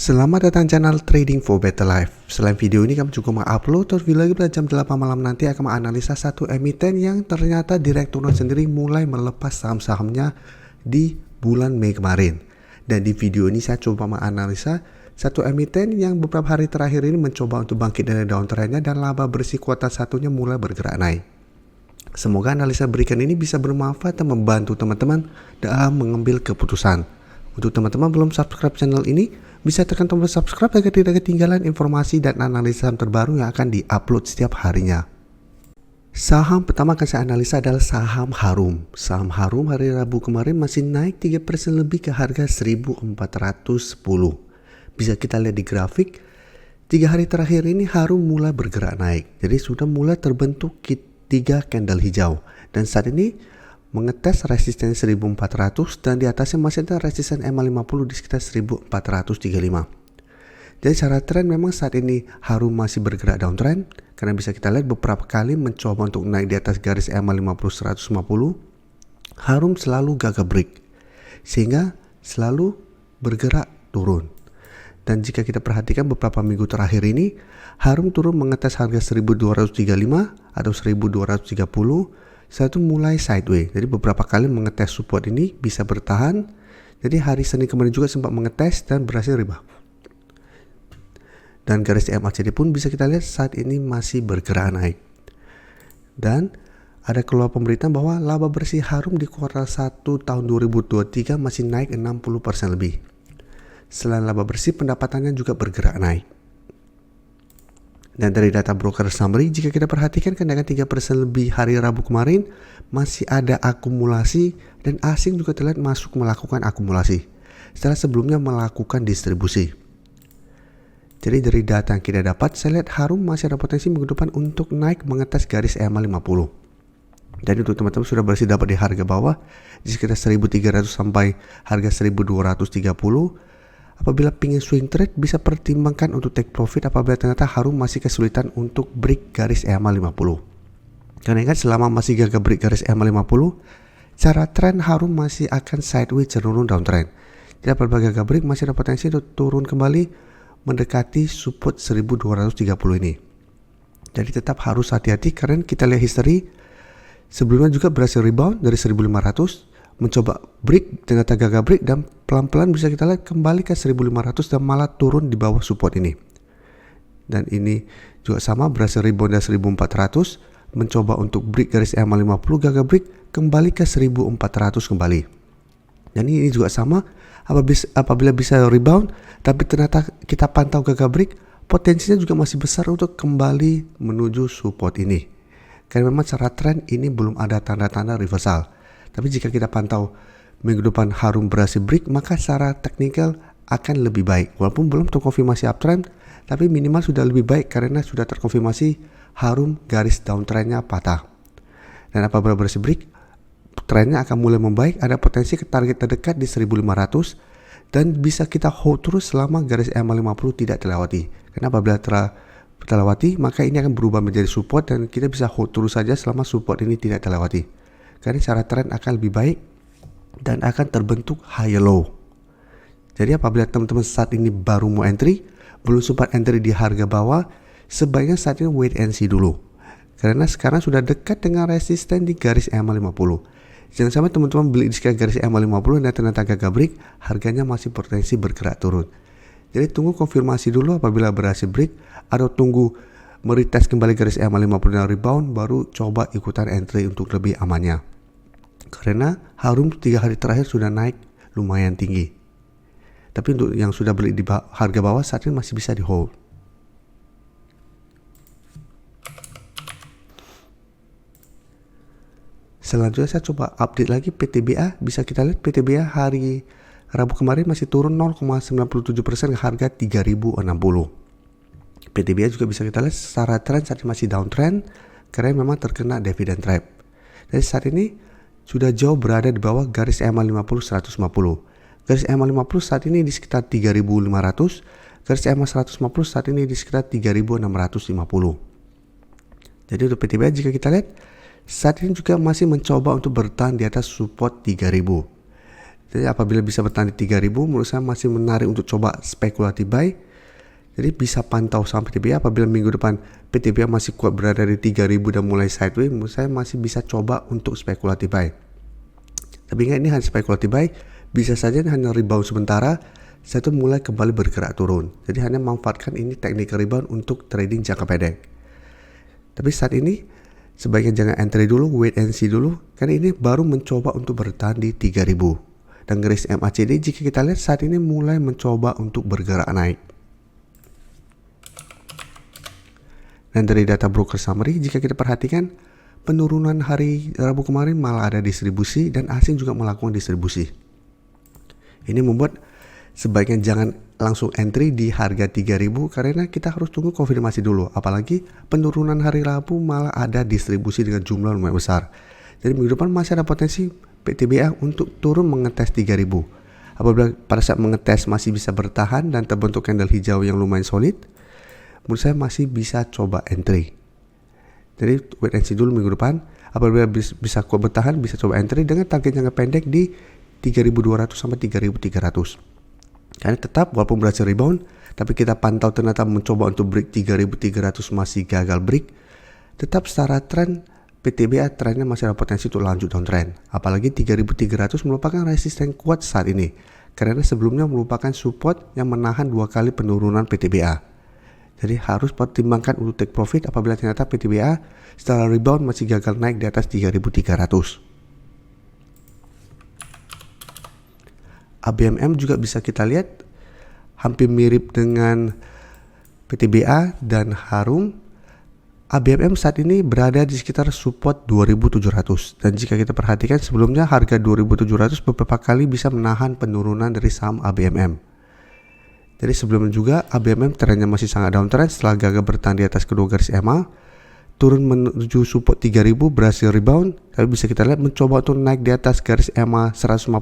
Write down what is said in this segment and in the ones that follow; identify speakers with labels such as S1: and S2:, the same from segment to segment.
S1: Selamat datang channel Trading for Better Life. Selain video ini kami juga mengupload video lagi pada jam 8 malam nanti akan menganalisa satu emiten yang ternyata direkturnya sendiri mulai melepas saham-sahamnya di bulan Mei kemarin. Dan di video ini saya coba menganalisa satu emiten yang beberapa hari terakhir ini mencoba untuk bangkit dari downtrendnya dan laba bersih kuartal satunya mulai bergerak naik. Semoga analisa berikan ini bisa bermanfaat dan membantu teman-teman dalam mengambil keputusan. Untuk teman-teman belum subscribe channel ini, bisa tekan tombol subscribe agar tidak ketinggalan informasi dan analisa saham terbaru yang akan diupload setiap harinya. Saham pertama akan saya analisa adalah saham Harum. Saham Harum hari Rabu kemarin masih naik 3% lebih ke harga 1.410. Bisa kita lihat di grafik, 3 hari terakhir ini Harum mulai bergerak naik. Jadi sudah mulai terbentuk 3 candle hijau. Dan saat ini mengetes resisten 1400 dan di atasnya masih ada resisten EMA50 di sekitar 1435. Jadi secara tren memang saat ini Harum masih bergerak downtrend karena bisa kita lihat beberapa kali mencoba untuk naik di atas garis EMA50 150. Harum selalu gagal break sehingga selalu bergerak turun. Dan jika kita perhatikan beberapa minggu terakhir ini Harum turun mengetes harga 1235 atau 1230. Saya tuh mulai sideways, jadi beberapa kali mengetes support ini bisa bertahan. Jadi hari Senin kemarin juga sempat mengetes dan berhasil rebound. Dan garis MACD pun bisa kita lihat saat ini masih bergerak naik. Dan ada keluar pemberitaan bahwa laba bersih Harum di kuartal 1 tahun 2023 masih naik 60% lebih. Selain laba bersih, pendapatannya juga bergerak naik. Dan dari data broker summary, jika kita perhatikan kenaikan 3% lebih hari Rabu kemarin, masih ada akumulasi dan asing juga terlihat masuk melakukan akumulasi setelah sebelumnya melakukan distribusi. Jadi dari data yang kita dapat, saya lihat Harum masih ada potensi minggu depan untuk naik mengetes garis EMA50. Dan untuk teman-teman sudah berhasil dapat di harga bawah, di sekitar 1.300 sampai harga 1.230. Apabila ingin swing trade, bisa pertimbangkan untuk take profit apabila ternyata Harum masih kesulitan untuk break garis EMA50. Karena ingat selama masih gagal break garis EMA50, cara tren Harum masih akan sideways cenderung downtrend. Jadi apabila gagal break masih ada potensi untuk turun kembali mendekati support 1230 ini. Jadi tetap harus hati-hati karena kita lihat history sebelumnya juga berhasil rebound dari 1500. Mencoba break, ternyata gagal break dan pelan-pelan bisa kita lihat kembali ke 1500 dan malah turun di bawah support ini. Dan ini juga sama berhasil rebound dari 1400, mencoba untuk break garis EMA50 gagal break kembali ke 1400 kembali. Dan ini juga sama apabila bisa rebound tapi ternyata kita pantau gagal break, potensinya juga masih besar untuk kembali menuju support ini. Karena memang secara tren ini belum ada tanda-tanda reversal. Tapi jika kita pantau minggu depan Harum berhasil break, maka secara teknikal akan lebih baik. Walaupun belum terkonfirmasi uptrend, tapi minimal sudah lebih baik karena sudah terkonfirmasi Harum garis downtrendnya patah. Dan apabila berhasil break, trennya akan mulai membaik, ada potensi ke target terdekat di 1500 dan bisa kita hold terus selama garis EMA50 tidak terlewati. Karena apabila terlewati, maka ini akan berubah menjadi support dan kita bisa hold terus saja selama support ini tidak terlewati. Karena cara tren akan lebih baik dan akan terbentuk high low. Jadi apabila teman-teman saat ini baru mau entry, belum sempat entry di harga bawah, sebaiknya saat ini wait and see dulu. Karena sekarang sudah dekat dengan resisten di garis EMA50. Jangan sampai teman-teman beli di sekitar garis EMA50 dan ternyata gagal break, harganya masih potensi bergerak turun. Jadi tunggu konfirmasi dulu apabila berhasil break, atau tunggu meretest kembali garis EMA50 dan rebound, baru coba ikutan entry untuk lebih amannya. Karena Harum 3 hari terakhir sudah naik lumayan tinggi. Tapi untuk yang sudah beli di harga bawah saat ini masih bisa di hold. Selanjutnya saya coba update lagi PTBA. Bisa kita lihat PTBA hari Rabu kemarin masih turun 0,97% ke harga 3060. PTBA juga bisa kita lihat secara tren saat ini masih downtrend karena memang terkena dividend trap. Jadi saat ini sudah jauh berada di bawah garis EMA50 150. Garis EMA50 saat ini di sekitar 3500, garis EMA150 saat ini di sekitar 3650. Jadi untuk PTBA jika kita lihat saat ini juga masih mencoba untuk bertahan di atas support 3000. Jadi apabila bisa bertahan di 3000, menurut saya masih menarik untuk coba spekulatif buy. Jadi bisa pantau saham PTBA. Apabila minggu depan PTBA masih kuat berada di 3000 dan mulai sideways, menurut saya masih bisa coba untuk spekulatif buy. Tapi ingat, ini hanya spekulatif buy, bisa saja hanya rebound sementara, setelah itu mulai kembali bergerak turun. Jadi hanya manfaatkan ini technical rebound untuk trading jangka pendek. Tapi saat ini sebaiknya jangan entry dulu, wait and see dulu, karena ini baru mencoba untuk bertahan di 3000. Dan garis MACD jika kita lihat saat ini mulai mencoba untuk bergerak naik. Dan dari data broker summary, jika kita perhatikan, penurunan hari Rabu kemarin malah ada distribusi dan asing juga melakukan distribusi. Ini membuat sebaiknya jangan langsung entry di harga 3000 karena kita harus tunggu konfirmasi dulu. Apalagi penurunan hari Rabu malah ada distribusi dengan jumlah lumayan besar. Jadi minggu depan masih ada potensi PTBA untuk turun mengetes 3000. Apabila pada saat mengetes masih bisa bertahan dan terbentuk candle hijau yang lumayan solid, menurut saya masih bisa coba entry. Jadi wait and see dulu minggu depan. Apabila bisa kuat bertahan, bisa coba entry dengan target jangka pendek di 3200 sampai 3300. Karena tetap walaupun berhasil rebound, tapi kita pantau ternyata mencoba untuk break 3300 masih gagal break. Tetap secara tren PTBA trennya masih ada potensi untuk lanjut downtrend. Apalagi 3300 merupakan resisten kuat saat ini. Karena sebelumnya merupakan support yang menahan 2 kali penurunan PTBA. Jadi harus pertimbangkan untuk take profit apabila ternyata PTBA setelah rebound masih gagal naik di atas 3300. ABMM juga bisa kita lihat hampir mirip dengan PTBA dan Harum. ABMM saat ini berada di sekitar support 2700. Dan jika kita perhatikan sebelumnya harga 2700 beberapa kali bisa menahan penurunan dari saham ABMM. Jadi sebelumnya juga ABMM trennya masih sangat downtrend setelah gagal bertahan di atas kedua garis EMA, turun menuju support 3000 berhasil rebound, tapi bisa kita lihat mencoba untuk naik di atas garis EMA 150,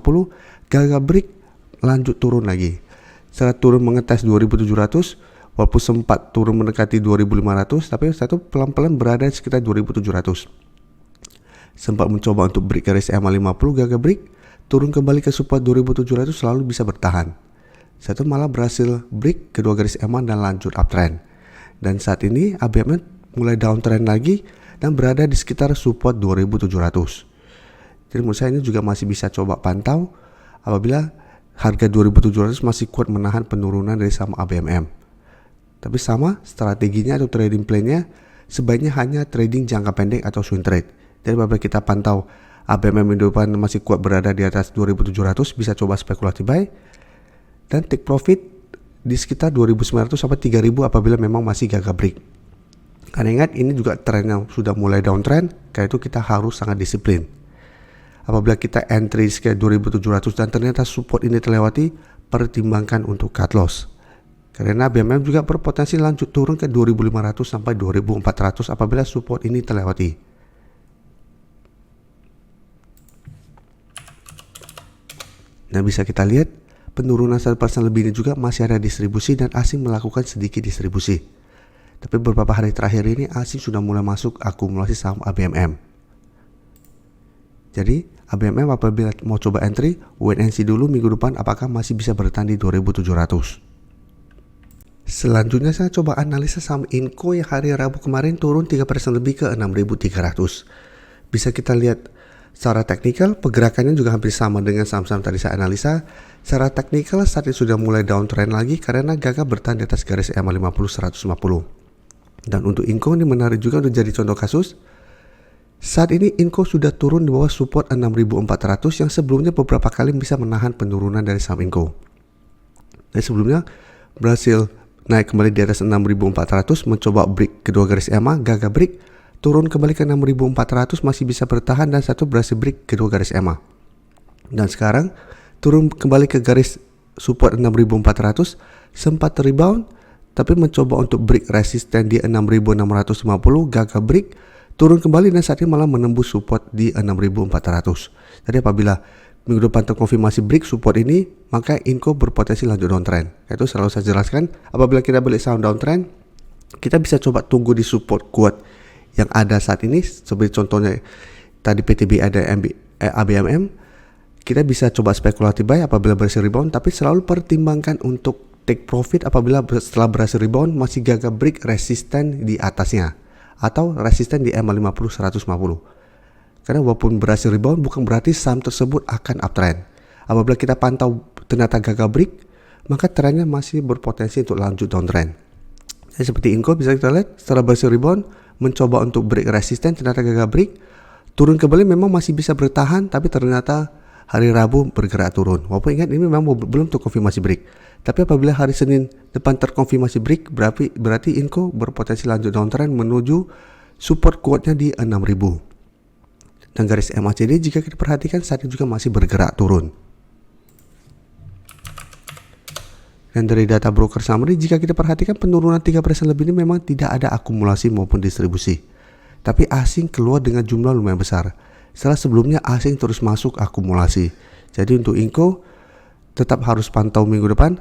S1: gagal break, lanjut turun lagi. Setelah turun mengetes 2700, walaupun sempat turun mendekati 2500, tapi satu pelan-pelan berada di sekitar 2700. Sempat mencoba untuk break garis EMA 50, gagal break, turun kembali ke support 2700 selalu bisa bertahan. Satu malah berhasil break kedua garis EMA dan lanjut uptrend. Dan saat ini ABMM mulai downtrend lagi dan berada di sekitar support 2700. Jadi menurut saya ini juga masih bisa coba pantau apabila harga 2700 masih kuat menahan penurunan dari saham ABMM. Tapi sama strateginya atau trading plan-nya sebaiknya hanya trading jangka pendek atau swing trade. Jadi apabila kita pantau ABMM minggu depan masih kuat berada di atas 2700, bisa coba spekulatif buy dan take profit di sekitar 2900 sampai 3000 apabila memang masih gagal break. Karena ingat ini juga tren yang sudah mulai downtrend, karena itu kita harus sangat disiplin. Apabila kita entry sekitar 2700 dan ternyata support ini terlewati, pertimbangkan untuk cut loss. Karena BMM juga berpotensi lanjut turun ke 2500 sampai 2400 apabila support ini terlewati. Nah, bisa kita lihat penurunan 1% lebih ini juga masih ada distribusi dan asing melakukan sedikit distribusi. Tapi beberapa hari terakhir ini asing sudah mulai masuk akumulasi saham ABMM. Jadi ABMM apabila mau coba entry, wait and see dulu minggu depan apakah masih bisa bertahan di 2700. Selanjutnya saya coba analisa saham Inco yang hari Rabu kemarin turun 3% lebih ke 6.300. Bisa kita lihat secara teknikal pergerakannya juga hampir sama dengan saham-saham tadi saya analisa. Secara teknikal saat ini sudah mulai downtrend lagi karena gagal bertahan di atas garis EMA 50 150. Dan untuk Inco ini menarik juga untuk jadi contoh kasus. Saat ini Inco sudah turun di bawah support 6.400 yang sebelumnya beberapa kali bisa menahan penurunan dari saham Inco. Dan sebelumnya berhasil naik kembali di atas 6.400, mencoba break kedua garis EMA, gagal break, turun kembali ke 6.400 masih bisa bertahan dan satu berhasil break kedua garis EMA. Dan sekarang turun kembali ke garis support 6.400, sempat rebound tapi mencoba untuk break resisten di 6.650, gagal break, turun kembali dan saat ini malah menembus support di 6.400. Jadi apabila minggu depan terkonfirmasi break support ini, maka Inco berpotensi lanjut downtrend. Itu selalu saya jelaskan, apabila kita beli saham downtrend, kita bisa coba tunggu di support kuat yang ada saat ini. Seperti contohnya tadi PTBA dan ABMM, kita bisa coba spekulatif buy apabila berhasil rebound, tapi selalu pertimbangkan untuk take profit apabila setelah berhasil rebound masih gagal break resisten di atasnya atau resisten di M50 150. Karena walaupun berhasil rebound bukan berarti saham tersebut akan uptrend. Apabila kita pantau ternyata gagal break, maka trennya masih berpotensi untuk lanjut downtrend. Jadi seperti Inco bisa kita lihat setelah berhasil rebound mencoba untuk break resisten, ternyata gagal break, turun kembali memang masih bisa bertahan, tapi ternyata hari Rabu bergerak turun. Walaupun ingat ini memang belum terkonfirmasi break. Tapi apabila hari Senin depan terkonfirmasi break, berarti Inco berpotensi lanjut downtrend menuju support kuatnya di 6.000. Dan garis MACD jika kita perhatikan saat ini juga masih bergerak turun. Dan dari data broker summary jika kita perhatikan penurunan 3% lebih ini memang tidak ada akumulasi maupun distribusi. Tapi asing keluar dengan jumlah lumayan besar. Setelah sebelumnya asing terus masuk akumulasi. Jadi untuk Inco tetap harus pantau minggu depan.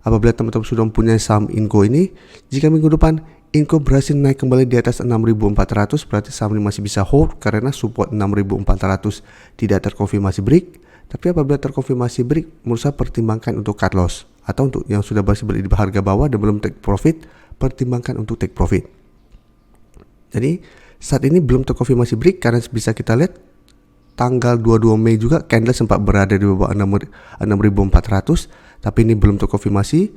S1: Apabila teman-teman sudah mempunyai saham Inco ini, jika minggu depan Inco berhasil naik kembali di atas 6.400, berarti saham ini masih bisa hold karena support 6.400 tidak terkonfirmasi break. Tapi apabila terkonfirmasi break, menurut saya pertimbangkan untuk cut loss. Atau untuk yang sudah berhasil beli di harga bawah dan belum take profit, pertimbangkan untuk take profit. Jadi saat ini belum terkonfirmasi break karena bisa kita lihat tanggal 22 Mei juga candle sempat berada di bawah 6.400, tapi ini belum terkonfirmasi.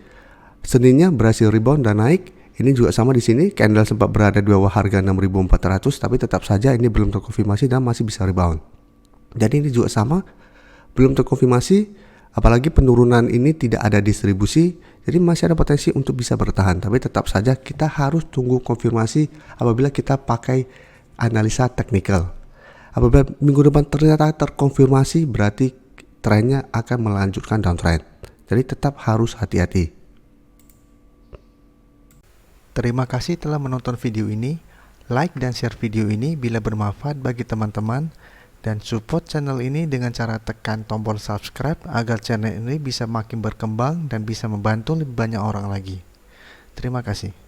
S1: Seninnya berhasil rebound dan naik. Ini juga sama di sini, candle sempat berada di bawah harga 6.400, tapi tetap saja ini belum terkonfirmasi dan masih bisa rebound. Jadi ini juga sama, belum terkonfirmasi, apalagi penurunan ini tidak ada distribusi, jadi masih ada potensi untuk bisa bertahan. Tapi tetap saja kita harus tunggu konfirmasi apabila kita pakai analisa teknikal. Apabila minggu depan ternyata terkonfirmasi, berarti trennya akan melanjutkan downtrend. Jadi tetap harus hati-hati.
S2: Terima kasih telah menonton video ini. Like dan share video ini bila bermanfaat bagi teman-teman. Dan support channel ini dengan cara tekan tombol subscribe agar channel ini bisa makin berkembang dan bisa membantu lebih banyak orang lagi. Terima kasih.